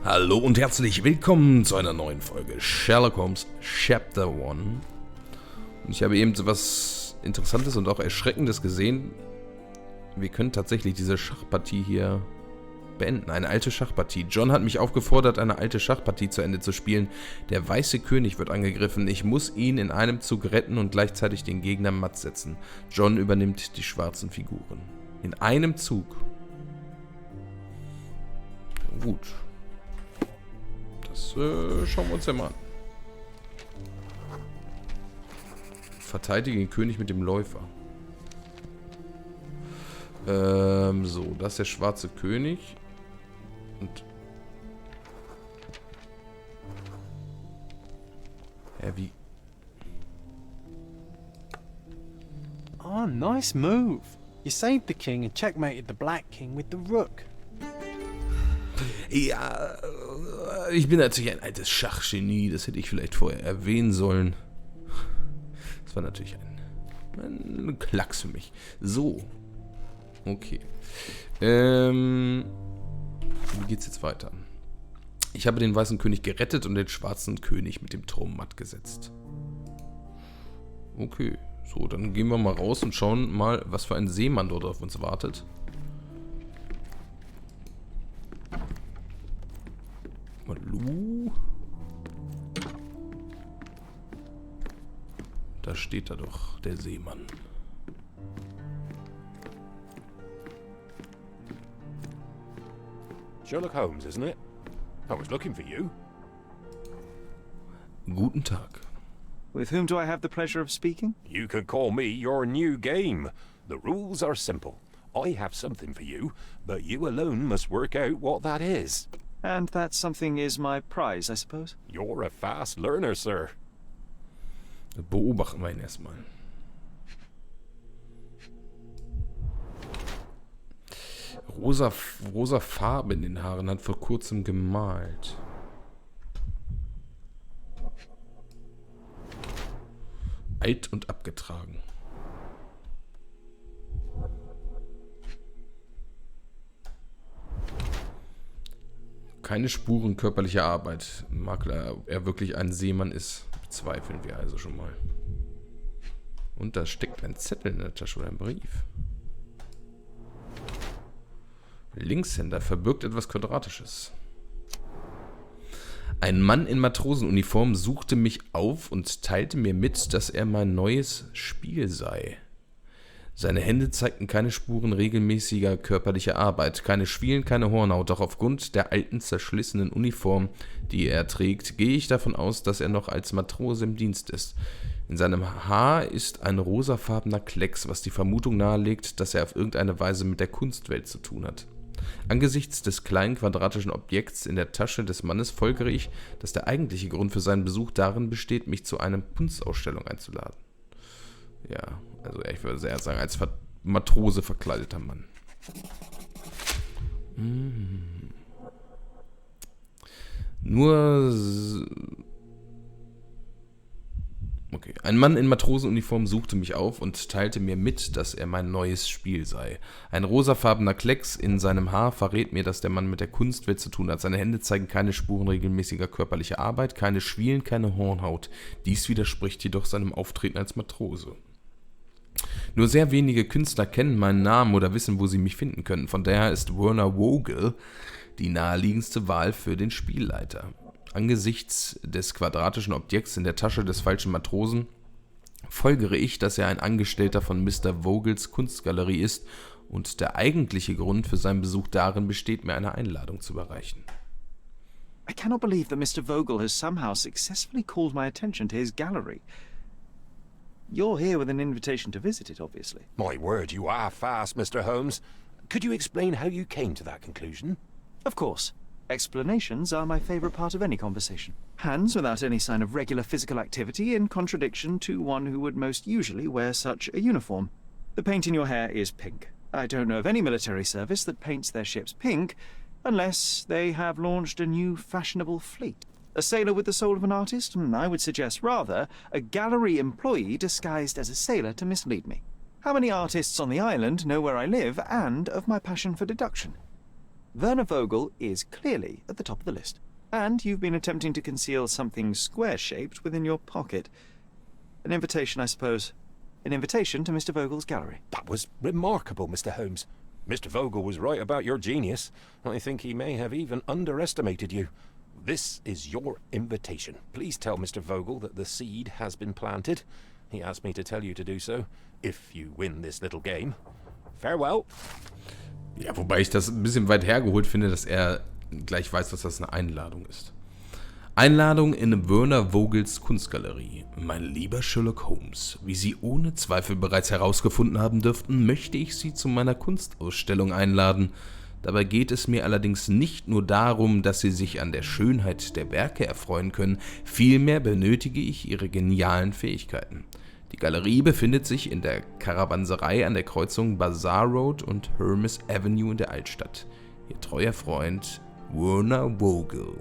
Hallo und herzlich willkommen zu einer neuen Folge Sherlock Holmes Chapter One. Und ich habe eben so was Interessantes und auch Erschreckendes gesehen. Wir können tatsächlich diese Schachpartie hier beenden. Eine alte Schachpartie. John hat mich aufgefordert, eine alte Schachpartie zu Ende zu spielen. Der weiße König wird angegriffen. Ich muss ihn in einem Zug retten und gleichzeitig den Gegner matt setzen. John übernimmt die schwarzen Figuren. In einem Zug. Gut. Das schauen wir uns ja mal an. Verteidige den König mit dem Läufer. So, das ist der schwarze König. Und... wie... Oh, nice move. You saved the king and checkmated the black king with the rook. Ja, ich bin natürlich ein altes Schachgenie. Das hätte ich vielleicht vorher erwähnen sollen. Das war natürlich ein Klacks für mich. So. Okay. Wie geht's jetzt weiter? Ich habe den weißen König gerettet und den schwarzen König mit dem Turm matt gesetzt. Okay. So, dann gehen wir mal raus und schauen mal, was für ein Seemann dort auf uns wartet. Hallo? Da steht da doch, der Seemann. Sherlock Holmes, isn't it? I was looking for you. Guten Tag. With whom do I have the pleasure of speaking? You can call me your new game. The rules are simple. I have something for you, but you alone must work out what that is. And that something is my prize, I suppose? You're a fast learner, sir. Beobachten wir ihn erstmal. Rosa Farbe in den Haaren, hat vor kurzem gemalt. Alt und abgetragen. Keine Spuren körperlicher Arbeit. Mag er wirklich ein Seemann ist, bezweifeln wir also schon mal. Und da steckt ein Zettel in der Tasche oder ein Brief. Linkshänder verbirgt etwas Quadratisches. Ein Mann in Matrosenuniform suchte mich auf und teilte mir mit, dass er mein neues Spiel sei. Seine Hände zeigten keine Spuren regelmäßiger körperlicher Arbeit, keine Schwielen, keine Hornhaut, doch aufgrund der alten, zerschlissenen Uniform, die er trägt, gehe ich davon aus, dass er noch als Matrose im Dienst ist. In seinem Haar ist ein rosafarbener Klecks, was die Vermutung nahelegt, dass er auf irgendeine Weise mit der Kunstwelt zu tun hat. Angesichts des kleinen quadratischen Objekts in der Tasche des Mannes folgere ich, dass der eigentliche Grund für seinen Besuch darin besteht, mich zu einer Kunstausstellung einzuladen. Ja, also ich würde eher sagen, als Matrose verkleideter Mann. Okay. Ein Mann in Matrosenuniform suchte mich auf und teilte mir mit, dass er mein neues Spiel sei. Ein rosafarbener Klecks in seinem Haar verrät mir, dass der Mann mit der Kunstwelt zu tun hat. Seine Hände zeigen keine Spuren regelmäßiger körperlicher Arbeit, keine Schwielen, keine Hornhaut. Dies widerspricht jedoch seinem Auftreten als Matrose. Nur sehr wenige Künstler kennen meinen Namen oder wissen, wo sie mich finden können. Von daher ist Werner Vogel die naheliegendste Wahl für den Spielleiter. Angesichts des quadratischen Objekts in der Tasche des falschen Matrosen folgere ich, dass er ein Angestellter von Mr. Vogels Kunstgalerie ist und der eigentliche Grund für seinen Besuch darin besteht, mir eine Einladung zu überreichen. I cannot believe that Mr. Vogel has somehow successfully called my attention to his gallery. You're here with an invitation to visit it, obviously. My word, you are fast, Mr. Holmes. Could you explain how you came to that conclusion? Of course. Explanations are my favorite part of any conversation. Hands without any sign of regular physical activity in contradiction to one who would most usually wear such a uniform. The paint in your hair is pink. I don't know of any military service that paints their ships pink, unless they have launched a new fashionable fleet. A sailor with the soul of an artist? I would suggest rather a gallery employee disguised as a sailor to mislead me. How many artists on the island know where I live and of my passion for deduction? Werner Vogel is clearly at the top of the list. And you've been attempting to conceal something square-shaped within your pocket. An invitation, I suppose. An invitation to Mr. Vogel's gallery. That was remarkable, Mr. Holmes. Mr. Vogel was right about your genius. I think he may have even underestimated you. This is your invitation. Please tell Mr. Vogel that the seed has been planted. He asked me to tell you to do so, if you win this little game. Farewell. Ja, wobei ich das ein bisschen weit hergeholt finde, dass er gleich weiß, dass das eine Einladung ist. Einladung in Werner Vogels Kunstgalerie. Mein lieber Sherlock Holmes, wie Sie ohne Zweifel bereits herausgefunden haben dürften, möchte ich Sie zu meiner Kunstausstellung einladen. Dabei geht es mir allerdings nicht nur darum, dass Sie sich an der Schönheit der Werke erfreuen können, vielmehr benötige ich Ihre genialen Fähigkeiten. Die Galerie befindet sich in der Karawanserei an der Kreuzung Bazaar Road und Hermes Avenue in der Altstadt. Ihr treuer Freund Werner Vogel.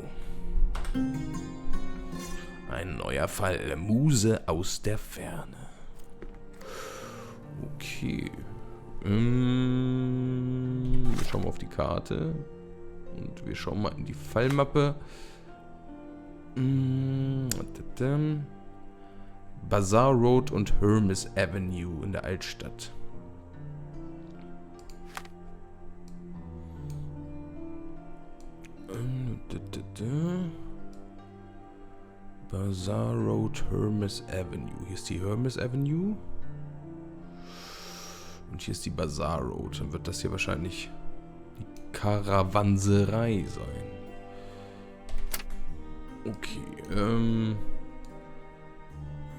Ein neuer Fall. Muse aus der Ferne. Okay. Wir schauen mal auf die Karte. Und wir schauen mal in die Fallmappe. Bazaar Road und Hermes Avenue in der Altstadt. Bazaar Road, Hermes Avenue. Hier ist die Hermes Avenue. Und hier ist die Bazaar Road. Dann wird das hier wahrscheinlich die Karawanserei sein. Okay,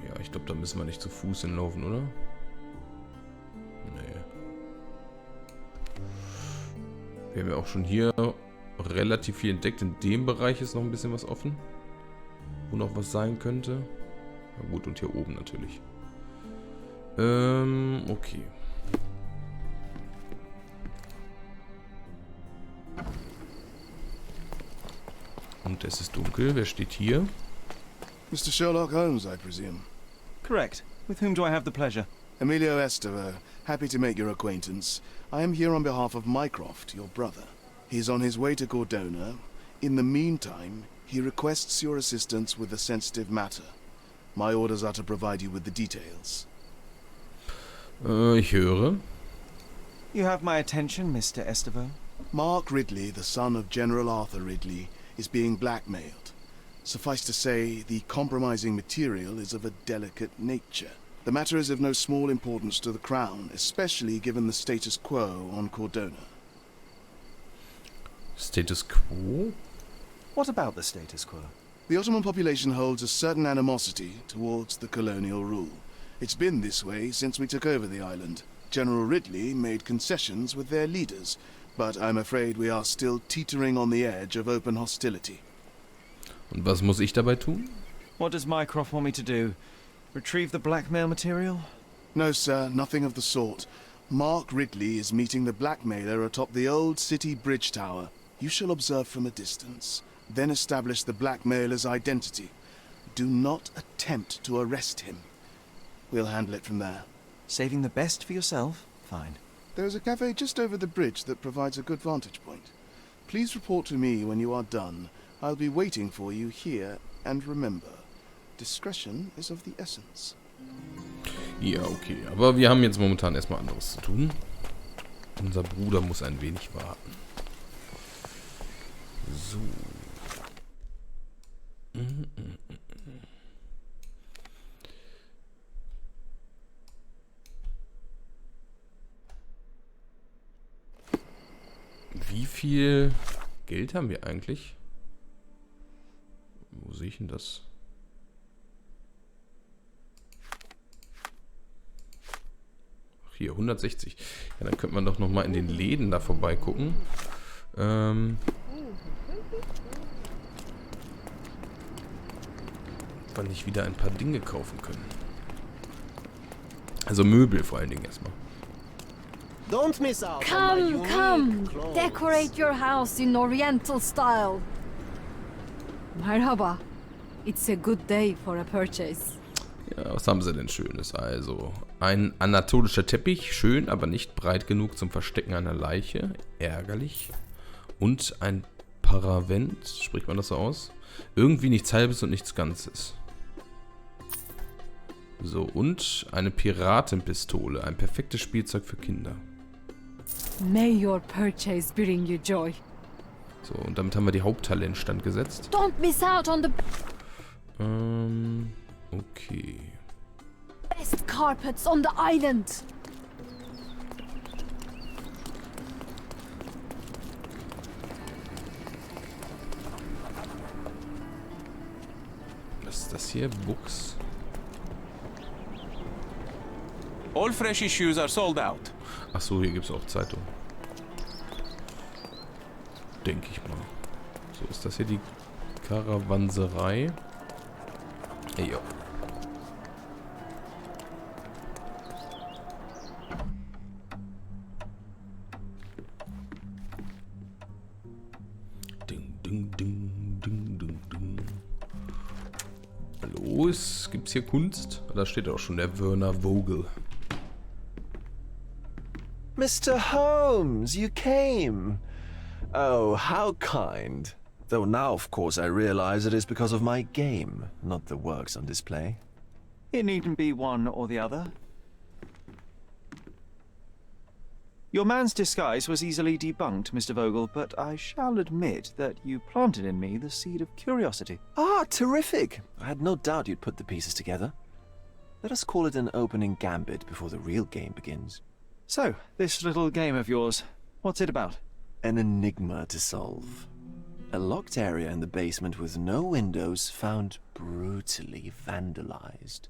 ja, ich glaube, da müssen wir nicht zu Fuß hinlaufen, oder? Nee. Wir haben ja auch schon hier relativ viel entdeckt. In dem Bereich ist noch ein bisschen was offen. Wo noch was sein könnte. Na gut, und hier oben natürlich. Okay. Und es ist dunkel. Wer steht hier? Mr. Sherlock Holmes, I presume. Correct. With whom do I have the pleasure? Emilio Estevez, happy to make your acquaintance. I am here on behalf of Mycroft, your brother. He's on his way to Cordona. In the meantime, he requests your assistance with a sensitive matter. My orders are to provide you with the details. Ich höre. You have my attention, Mr. Estevez. Mark Ridley, the son of General Arthur Ridley, is being blackmailed. Suffice to say, the compromising material is of a delicate nature. The matter is of no small importance to the Crown, especially given the status quo on Cordona. Status quo? What about the status quo? The Ottoman population holds a certain animosity towards the colonial rule. It's been this way since we took over the island. General Ridley made concessions with their leaders, but I'm afraid we are still teetering on the edge of open hostility. Und was muss ich dabei tun? What does Mycroft want me to do? Retrieve the blackmail material? No, sir, nothing of the sort. Mark Ridley is meeting the blackmailer atop the old city bridge tower. You shall observe from a distance, then establish the blackmailer's identity. Do not attempt to arrest him. We'll handle it from there. Saving the best for yourself? Fine. There's a cafe just over the bridge that provides a good vantage point. Please report to me when you are done. I'll be waiting for you here, and remember, discretion is of the essence. Ja, okay. Aber wir haben jetzt momentan erstmal anderes zu tun. Unser Bruder muss ein wenig warten. So. Wie viel Geld haben wir eigentlich? Wo sehe ich denn das? Ach, hier, 160. Ja, dann könnte man doch nochmal in den Läden da vorbeigucken. Ob wir nicht wieder ein paar Dinge kaufen können. Also Möbel vor allen Dingen erstmal. Don't miss out on my Come, unique clothes. decorate your house in Oriental style. Merhaba. It's a good day for a purchase. Ja, was haben sie denn Schönes? Also, ein anatolischer Teppich, schön, aber nicht breit genug zum Verstecken einer Leiche. Ärgerlich. Und ein Paravent, spricht man das so aus? Irgendwie nichts Halbes und nichts Ganzes. So, und eine Piratenpistole. Ein perfektes Spielzeug für Kinder. May your purchase bring you joy. So, und damit haben wir die Hauptteile in Stand gesetzt. Don't miss out on the Okay. best carpets on the island. Was ist das hier? Books? All fresh issues are sold out. Achso, hier gibt es auch Zeitung. Denke ich mal. So, ist das hier die Karawanserei? Jo. Ding, ding, ding, ding, ding, ding. Hallo, gibt's hier Kunst? Da steht auch schon der Werner Vogel. Mr. Holmes, you came. Oh, how kind. Though now, of course, I realize it is because of my game, not the works on display. It needn't be one or the other. Your man's disguise was easily debunked, Mr. Vogel, but I shall admit that you planted in me the seed of curiosity. Ah, terrific. I had no doubt you'd put the pieces together. Let us call it an opening gambit before the real game begins. So, this little game of yours, what's it about? An enigma to solve. A locked area in the basement with no windows found brutally vandalized.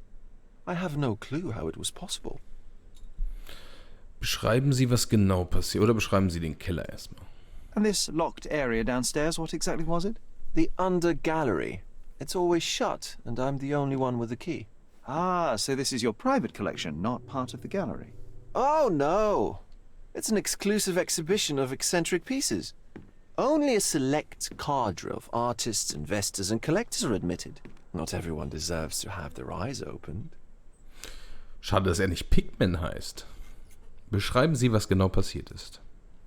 I have no clue how it was possible. Beschreiben Sie, was genau passiert. Oder beschreiben Sie den Keller erstmal. And this locked area downstairs, what exactly was it? The under gallery. It's always shut, and I'm the only one with the key. Ah, so this is your private collection, not part of the gallery. Oh, no. It's an exclusive exhibition of eccentric pieces. Only a select cadre of artists, investors, and collectors are admitted. Not everyone deserves to have their eyes opened. Schade, dass er nicht Pigman heißt. Beschreiben Sie, was genau passiert ist.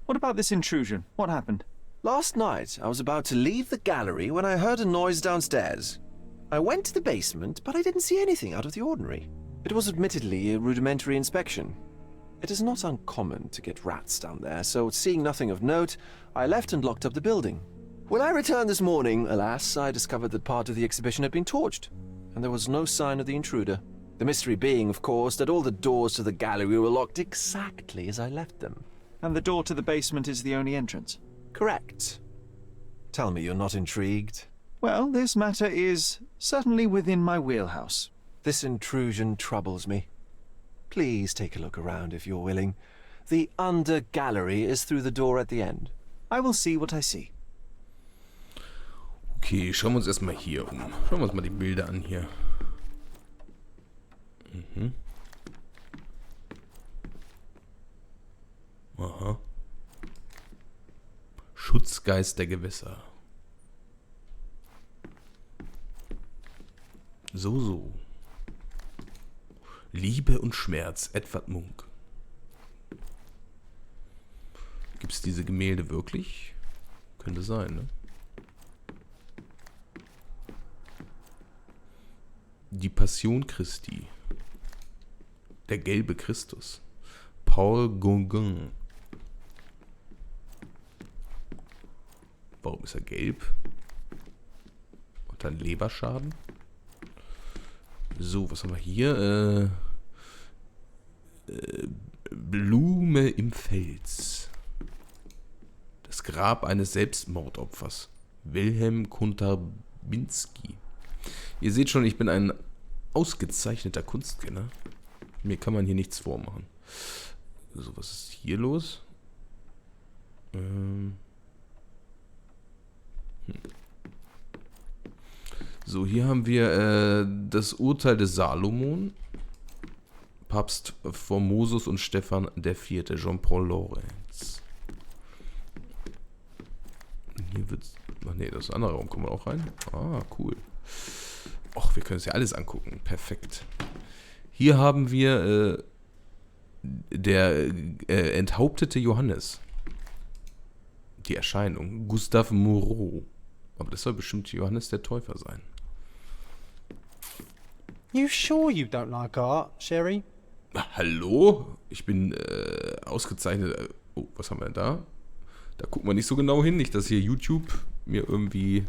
What about this intrusion? What happened? Last night, I was about to leave the gallery when I heard a noise downstairs. I went to the basement, but I didn't see anything out of the ordinary. It was admittedly a rudimentary inspection. It is not uncommon to get rats down there, so seeing nothing of note, I left and locked up the building. When I returned this morning, alas, I discovered that part of the exhibition had been torched, and there was no sign of the intruder. The mystery being, of course, that all the doors to the gallery were locked exactly as I left them. And the door to the basement is the only entrance? Correct. Tell me you're not intrigued. Well, this matter is certainly within my wheelhouse. This intrusion troubles me. Please take a look around if you're willing. The under gallery is through the door at the end. I will see what I see. Okay, schauen wir uns erstmal hier um. Schauen wir uns mal die Bilder an hier. Aha. Schutzgeist der Gewässer. So. Liebe und Schmerz, Edvard Munch. Gibt es diese Gemälde wirklich? Könnte sein, ne? Die Passion Christi. Der gelbe Christus. Paul Gauguin. Warum ist er gelb? Und dann Leberschaden? So, was haben wir hier? Blume im Fels. Das Grab eines Selbstmordopfers. Wilhelm Kontabinski. Ihr seht schon, ich bin ein ausgezeichneter Kunstkenner. Mir kann man hier nichts vormachen. So, was ist hier los? So, hier haben wir das Urteil des Salomon. Papst Formosus und Stephan IV. Jean-Paul Lorenz. Hier wird's. Ach nee, das andere Raum kommen wir auch rein. Ah, cool. Och, wir können uns ja alles angucken. Perfekt. Hier haben wir der enthauptete Johannes. Die Erscheinung. Gustave Moreau. Aber das soll bestimmt Johannes der Täufer sein. You sure you don't like art, Sherry? Hallo? Ich bin ausgezeichnet. Oh, was haben wir da? Da gucken wir nicht so genau hin. Nicht, dass hier YouTube mir irgendwie...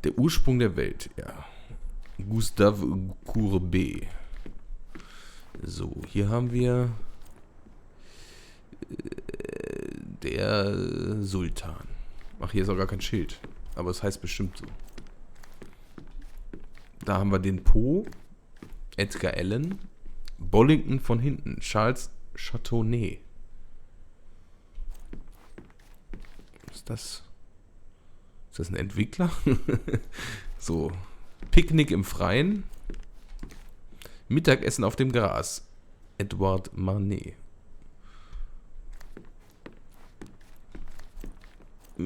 Der Ursprung der Welt, ja. Gustave Courbet. So, hier haben wir... Der Sultan. Ach, hier ist auch gar kein Schild. Aber es heißt bestimmt so. Da haben wir den Po. Edgar Allan. Bollington von hinten. Charles Chateauneuf. Was ist das? Ist das ein Entwickler? So. Picknick im Freien. Mittagessen auf dem Gras. Edouard Manet. Ja.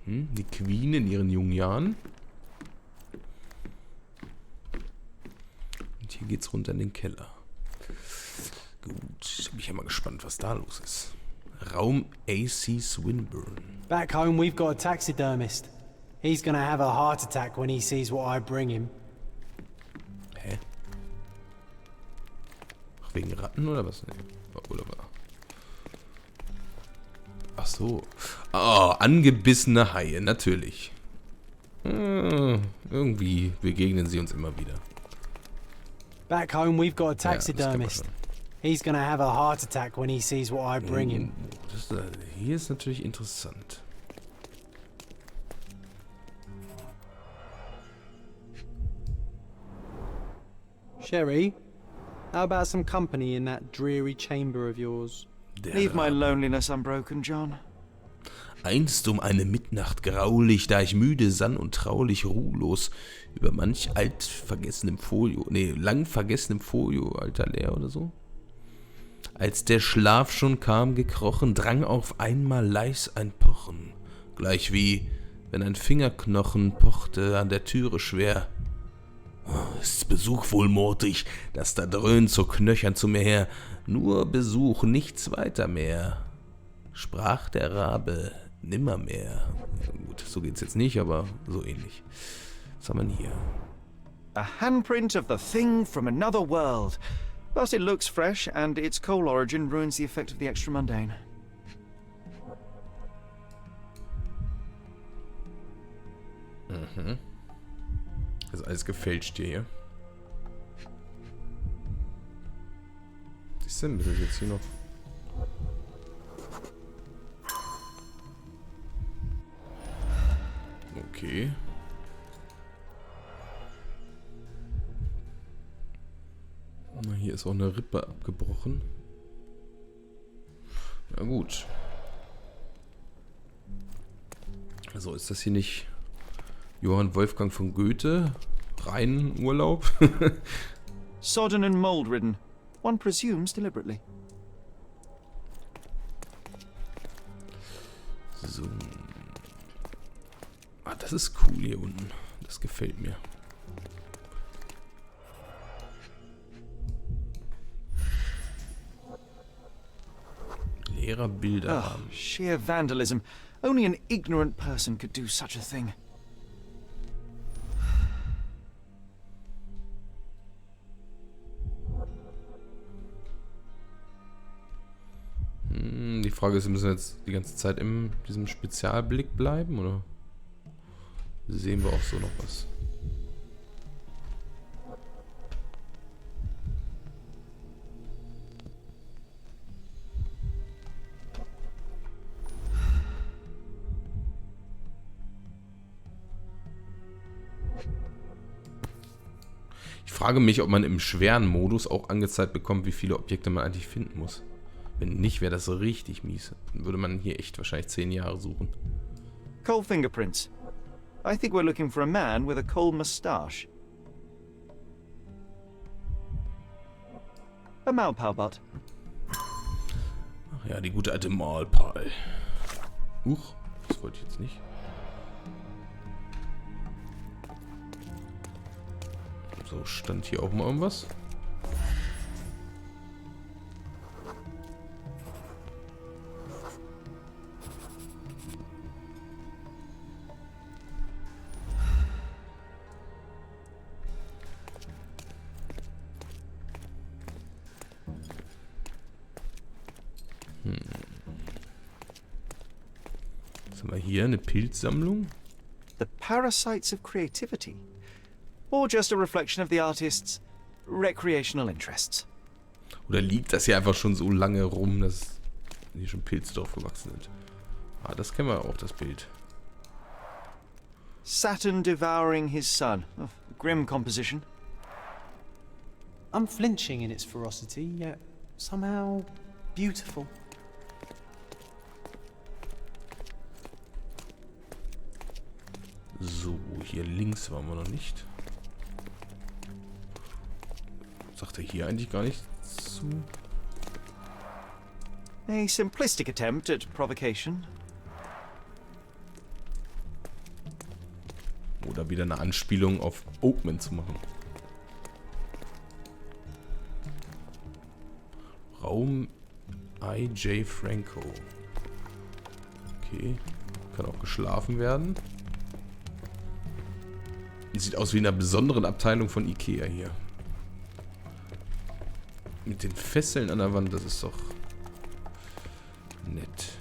Die Queen in ihren jungen Jahren. Und hier geht's runter in den Keller. Gut, bin ich ja mal gespannt, was da los ist. Raum A.C. Swinburne. Back home we've got a taxidermist. He's gonna have a heart attack when he sees what I bring him. Hä? Ach, wegen Ratten oder was? Nee. Oder was? Ach so. Oh, angebissene Haie, natürlich. Irgendwie begegnen sie uns immer wieder. Back home we've got a taxidermist. He's gonna have a heart attack when he sees what I bring him. Hier ist natürlich interessant. Sherry, how about some company in that dreary chamber of yours? Leave my loneliness unbroken, John. Einst um eine Mitnacht graulich, da ich müde sann und traulich ruhlos über manch lang vergessenem Folio, alter Leer oder so. Als der Schlaf schon kam gekrochen, drang auf einmal leis ein Pochen, gleich wie, wenn ein Fingerknochen pochte an der Türe schwer. Oh, ist's Besuch wohl mutig, dass da dröhnt so knöchern zu mir her, nur Besuch, nichts weiter mehr. Sprach der Rabe nimmermehr. Ja, gut, so geht's jetzt nicht, aber so ähnlich. Was haben wir denn hier? A handprint of the thing from another world. But it looks fresh, and its coal origin ruins the effect of the extra mundane. Mhm. Das ist alles gefälscht hier. Was ist denn das jetzt hier noch? Okay. Na, hier ist auch eine Rippe abgebrochen. Na gut. Also ist das hier nicht Johann Wolfgang von Goethe? Rein Urlaub? Sodden and mold-ridden. One presumes deliberately. So. Ah, das ist cool hier unten. Das gefällt mir. Leerer Bilderrahmen. Oh, sheer vandalism. Only an ignorant person could do such a thing. Die Frage ist, müssen wir jetzt die ganze Zeit in diesem Spezialblick bleiben, oder sehen wir auch so noch was? Ich frage mich, ob man im schweren Modus auch angezeigt bekommt, wie viele Objekte man eigentlich finden muss. Wenn nicht, wäre das so richtig mies. Dann würde man hier echt wahrscheinlich 10 Jahre suchen. Coal fingerprints. I think we're looking for a man with a coal moustache. A Maulpal-Butt. Ach ja, die gute alte Maulpal. Huch, das wollte ich jetzt nicht. So, stand hier auch mal irgendwas? Haben wir hier eine Pilzsammlung? The parasites of creativity. Or just a reflection of the artist's recreational interests. Oder liegt das hier einfach schon so lange rum, dass hier schon Pilze drauf gewachsen sind? Ah, das kennen wir auch, das Bild. Saturn devouring his son. Oh, grim composition. Unflinching in its ferocity, yet somehow beautiful. So, hier links waren wir noch nicht. Sagt er hier eigentlich gar nichts zu? A simplistic attempt at provocation. Oder wieder eine Anspielung auf Oakman zu machen. Raum I.J. Franco. Okay. Kann auch geschlafen werden. Sieht aus wie in einer besonderen Abteilung von Ikea hier. Mit den Fesseln an der Wand, das ist doch nett.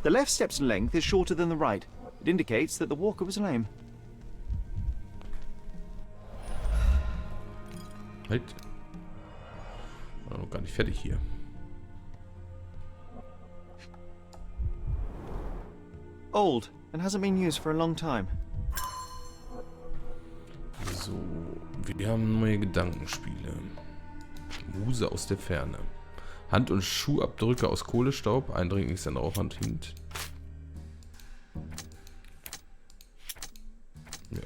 The left step's length is shorter than the right. It indicates that the walker was lame. Halt. War noch gar nicht fertig hier. Old and hasn't been used for a long time. So, wir haben neue Gedankenspiele. Muse aus der Ferne. Hand- und Schuhabdrücke aus Kohlestaub. Eindringlichst ein Rauchhandhint. Ja.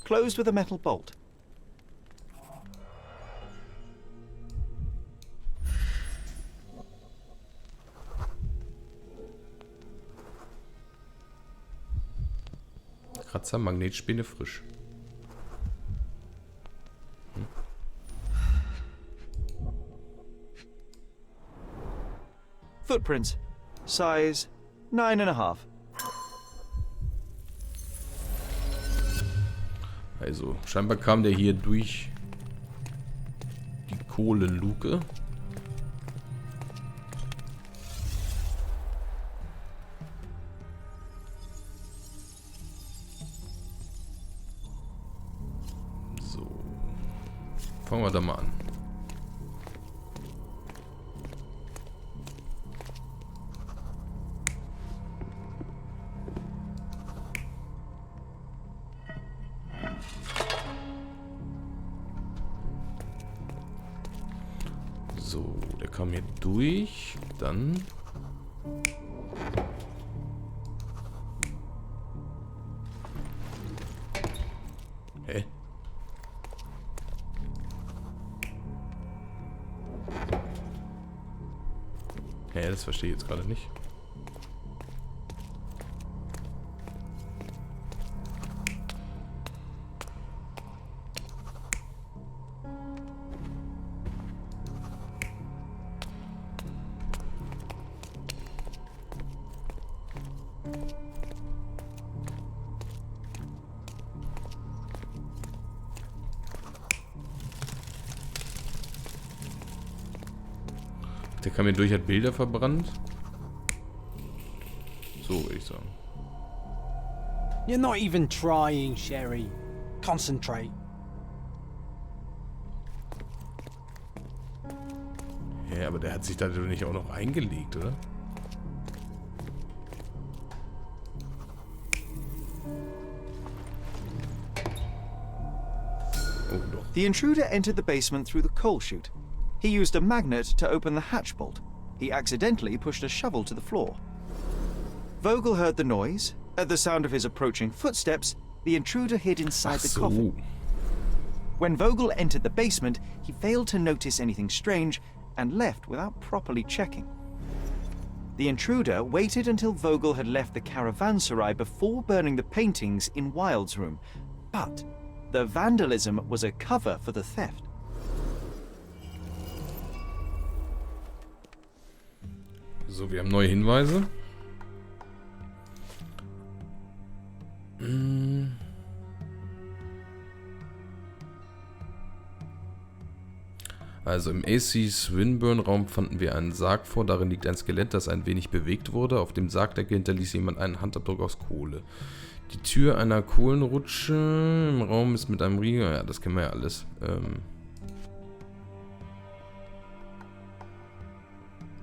Closed with a metal bolt. Kratzer, Magnetspäne frisch. Footprints. Size 9.5. Also, scheinbar kam der hier durch die Kohlenluke. So. Fangen wir da mal an. So, der kam hier durch. Dann. Hä? Hä, das verstehe ich jetzt gerade nicht. Der kam hier durch, hat Bilder verbrannt. So würde ich sagen. You're not even trying, Sherry. Concentrate. Ja, aber der hat sich da doch nicht auch noch eingelegt, oder? Oh, doch. The intruder entered the basement through the coal chute. He used a magnet to open the hatch bolt. He accidentally pushed a shovel to the floor. Vogel heard the noise. At the sound of his approaching footsteps, the intruder hid inside the coffin. When Vogel entered the basement, he failed to notice anything strange and left without properly checking. The intruder waited until Vogel had left the caravanserai before burning the paintings in Wilde's room. But the vandalism was a cover for the theft. So, wir haben neue Hinweise. Also im AC Swinburne-Raum fanden wir einen Sarg vor. Darin liegt ein Skelett, das ein wenig bewegt wurde. Auf dem Sargdeckel hinterließ jemand einen Handabdruck aus Kohle. Die Tür einer Kohlenrutsche im Raum ist mit einem Riegel. Ja, das kennen wir ja alles.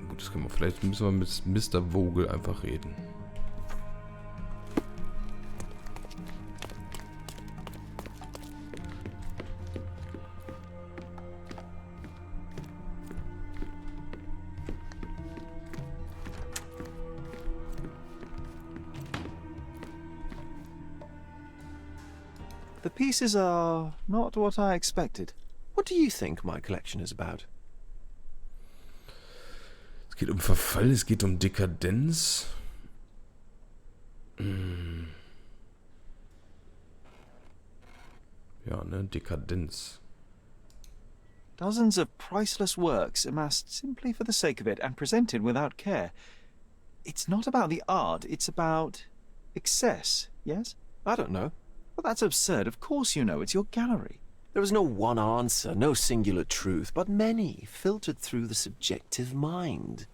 Gut, das können wir. Vielleicht müssen wir mit Mr. Vogel einfach reden. The pieces are not what I expected. What do you think my collection is about? Es geht um Verfall, es geht um Dekadenz. Ja, ne, Dekadenz. Dozens of priceless works amassed simply for the sake of it and presented without care. It's not about the art, it's about excess, yes? I don't know. Well, that's absurd. Of course you know. It's your gallery. There is no one answer, no singular truth, but many filtered through the subjective mind.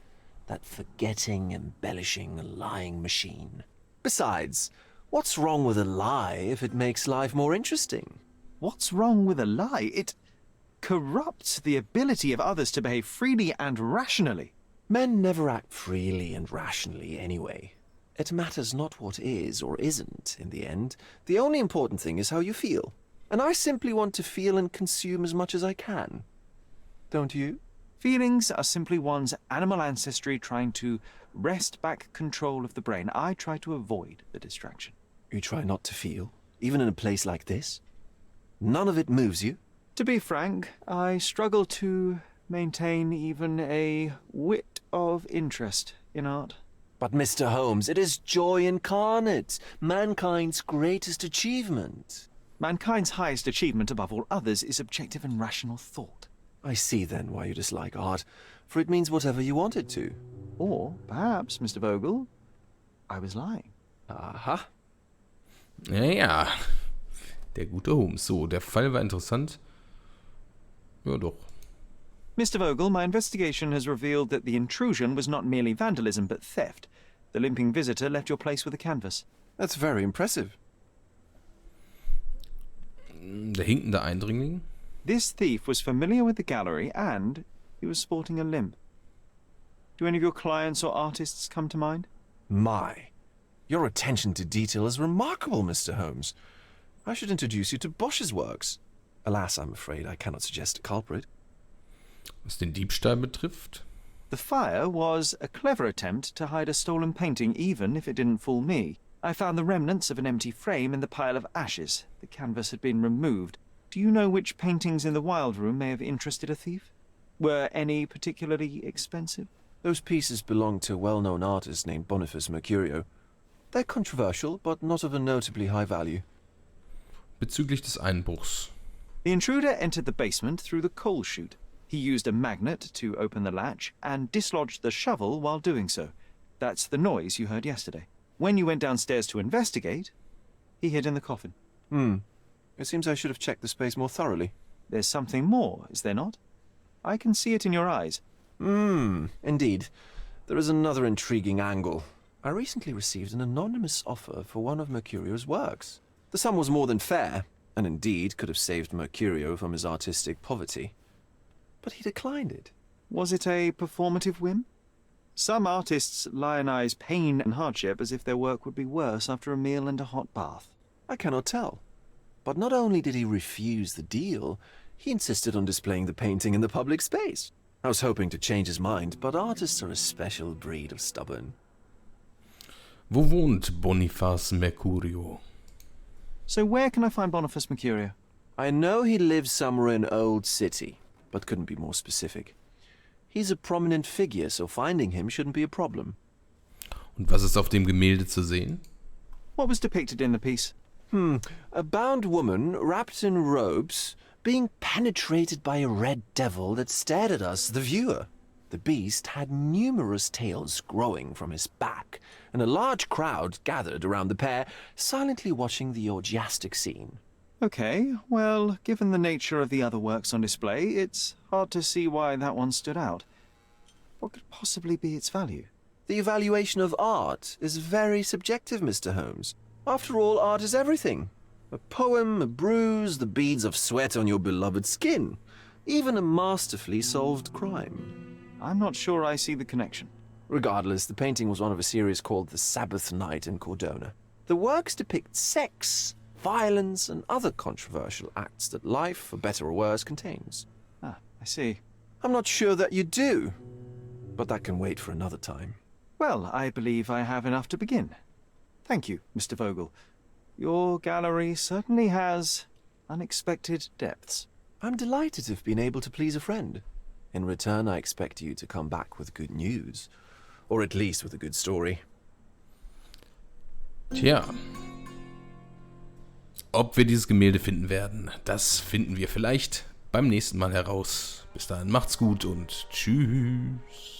That forgetting, embellishing, lying machine. Besides, what's wrong with a lie if it makes life more interesting? What's wrong with a lie? It corrupts the ability of others to behave freely and rationally. Men never act freely and rationally anyway. It matters not what is or isn't in the end. The only important thing is how you feel. And I simply want to feel and consume as much as I can. Don't you? Feelings are simply one's animal ancestry trying to wrest back control of the brain. I try to avoid the distraction. You try not to feel, even in a place like this? None of it moves you? To be frank, I struggle to maintain even a whit of interest in art. But Mr. Holmes, it is joy incarnate, mankind's greatest achievement. Mankind's highest achievement above all others is objective and rational thought. I see then why you dislike art, for it means whatever you want it to. Or perhaps, Mr. Vogel, I was lying. Aha. Ja. Der gute Holmes. So, der Fall war interessant. Ja, doch. Mr. Vogel, my investigation has revealed that the intrusion was not merely vandalism, but theft. The limping visitor left your place with a canvas. That's very impressive. Der hinkende Eindringling. This thief was familiar with the gallery and he was sporting a limp. Do any of your clients or artists come to mind? My, your attention to detail is remarkable, Mr. Holmes. I should introduce you to Bosch's works. Alas, I'm afraid I cannot suggest a culprit. Was den Diebstahl betrifft. The fire was a clever attempt to hide a stolen painting, even if it didn't fool me. I found the remnants of an empty frame in the pile of ashes. The canvas had been removed. Do you know which paintings in the Wild Room may have interested a thief? Were any particularly expensive? Those pieces belong to a well-known artist named Boniface Mercurio. They're controversial, but not of a notably high value. Bezüglich des Einbruchs. The intruder entered the basement through the coal chute. He used a magnet to open the latch and dislodged the shovel while doing so. That's the noise you heard yesterday. When you went downstairs to investigate, he hid in the coffin. It seems I should have checked the space more thoroughly. There's something more, is there not? I can see it in your eyes. Indeed. There is another intriguing angle. I recently received an anonymous offer for one of Mercurio's works. The sum was more than fair, and indeed could have saved Mercurio from his artistic poverty. But he declined it. Was it a performative whim? Some artists lionize pain and hardship as if their work would be worse after a meal and a hot bath. I cannot tell. But not only did he refuse the deal, he insisted on displaying the painting in the public space. I was hoping to change his mind, but artists are a special breed of stubborn. Wo wohnt Boniface Mercurio? So where can I find Boniface Mercurio? I know he lives somewhere in Old City, but couldn't be more specific. He's a prominent figure, so finding him shouldn't be a problem. Und was ist auf dem Gemälde zu sehen? What was depicted in the piece? A bound woman, wrapped in robes, being penetrated by a red devil that stared at us, the viewer. The beast had numerous tails growing from his back, and a large crowd gathered around the pair, silently watching the orgiastic scene. Okay, well, given the nature of the other works on display, it's hard to see why that one stood out. What could possibly be its value? The evaluation of art is very subjective, Mr. Holmes. After all, art is everything. A poem, a bruise, the beads of sweat on your beloved skin. Even a masterfully solved crime. I'm not sure I see the connection. Regardless, the painting was one of a series called The Sabbath Night in Cordona. The works depict sex, violence, and other controversial acts that life, for better or worse, contains. Ah, I see. I'm not sure that you do, but that can wait for another time. Well, I believe I have enough to begin. Thank you, Mr. Vogel. Your gallery certainly has unexpected depths. I'm delighted to have been able to please a friend. In return, I expect you to come back with good news. Or at least with a good story. Tja. Ob wir dieses Gemälde finden werden, das finden wir vielleicht beim nächsten Mal heraus. Bis dahin macht's gut und tschüss.